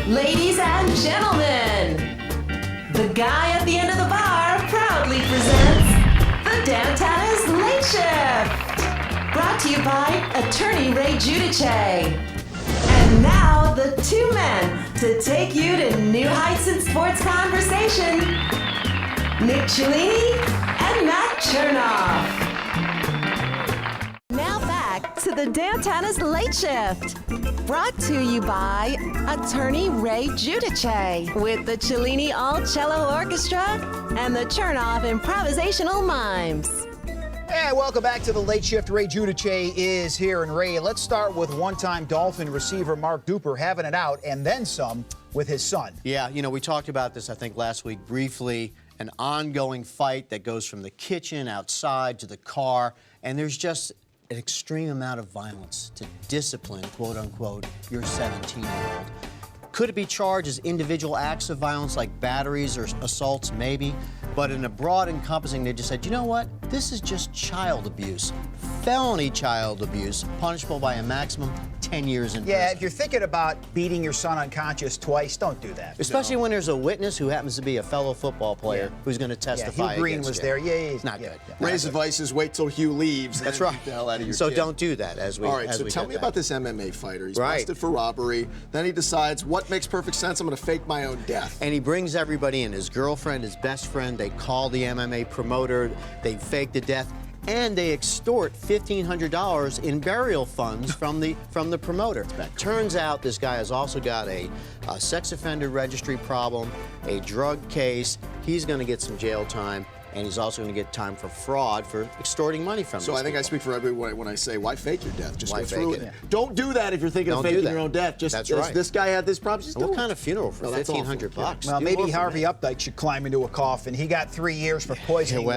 Ladies and gentlemen, the guy at the end of the bar proudly presents the Dantanna's Late Shift. Brought to you by attorney Ray Giudice. And now the two men to take you to new heights in sports conversation, Nick Cellini and Matt Chernoff. Now back to the Dantanna's Late Shift. Brought to you by attorney Ray Giudice with the Cellini All-Cello Orchestra and the Chernoff Improvisational Mimes. And welcome back to the Late Shift. Ray Giudice is here. And Ray, let's start with one-time Dolphin receiver Mark Duper having it out and then some with his son. Yeah, you know, we talked about this, I think, last week briefly. An ongoing fight that goes from the kitchen outside to the car, and there's just an extreme amount of violence to discipline, quote unquote, your 17-year-old. Could it be charged as individual acts of violence like batteries or assaults? Maybe. But in a broad encompassing, they just said, you know what? This is just child abuse. Felony child abuse, punishable by a maximum 10 years in prison. Yeah, if you're thinking about beating your son unconscious twice, don't do that. Especially when there's a witness who happens to be a fellow football player who's going to testify. Hugh Green was there. Yeah, it's not good. Ray's advice is wait till Hugh leaves. That's right. Get the hell out of your so kid. Don't do that as we. All right. As So we tell me back. about this MMA fighter. He's Right. busted for robbery. Then he decides what makes perfect sense. I'm going to fake my own death. And he brings everybody in. His girlfriend, his best friend. They call the MMA promoter. They fake the death. And they extort $1,500 in burial funds from the promoter. Turns out this guy has also got a sex offender registry problem, a drug case. He's going to get some jail time, and he's also going to get time for fraud for extorting money from. So I think I speak for everyone when I say, why fake your death? Just Why go through fake it. it? Don't do that if you're thinking of faking your own death. Just That's right. This guy had this problem. Just What don't. kind of funeral for $1,500? Well, maybe Harvey Updike should climb into a coffin. He got 3 years for poisoning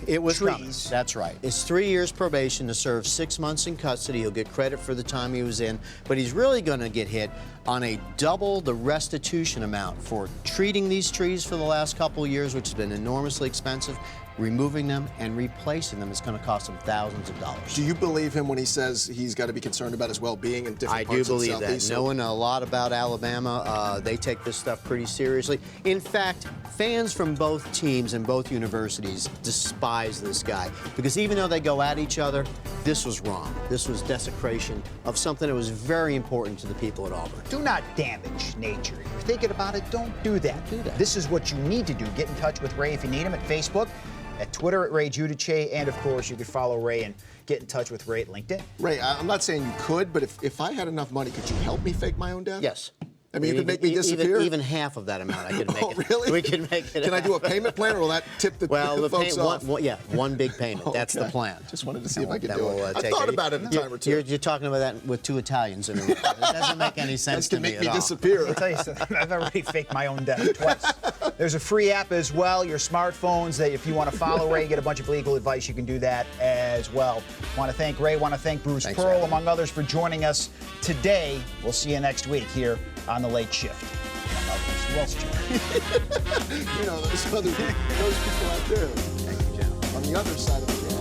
It was trees. coming. That's right. It's 3 years probation to serve 6 months in custody. He'll get credit for the time he was in, but he's really going to get hit on a double the restitution amount for treating these trees for the last couple of years, which has been enormously expensive. Removing them and replacing them is going to cost him thousands of dollars. Do you believe him when he says he's got to be concerned about his well-being in different I do parts of the believe that. Southeast? Knowing a lot about Alabama, they take this stuff pretty seriously. In fact, fans from both teams and both universities despise this guy because even though they go at each other, this was wrong. This was desecration of something that was very important to the people at Auburn. Do not damage nature. If you're thinking about it, don't do that. This is what you need to do. Get in touch with Ray if you need him at Facebook, at Twitter at Ray Giudice, and of course you can follow Ray and get in touch with Ray at LinkedIn. Ray, I'm not saying you could, but if I had enough money, could you help me fake my own death? Yes. I mean, you could make me disappear? Even half of that amount, I could make it. Really? We can make it. Can I do a payment plan, or will that tip the folks off? One big payment. That's the plan. Just wanted to see if I could That do will, it. I thought about it a time or two. You're talking about that with two Italians in a room. It doesn't make any sense to me make me at all. disappear. I'll tell you something. I've already faked my own death twice. There's a free app as well, your smartphones, that if you want to follow Ray, get a bunch of legal advice, you can do that as well. Want to thank Ray, want to thank Bruce Pearl, among others, for joining us today. We'll see you next week here on The Late Shift. Who else joined? You know, those people out there. Thank you, John. On the other side of the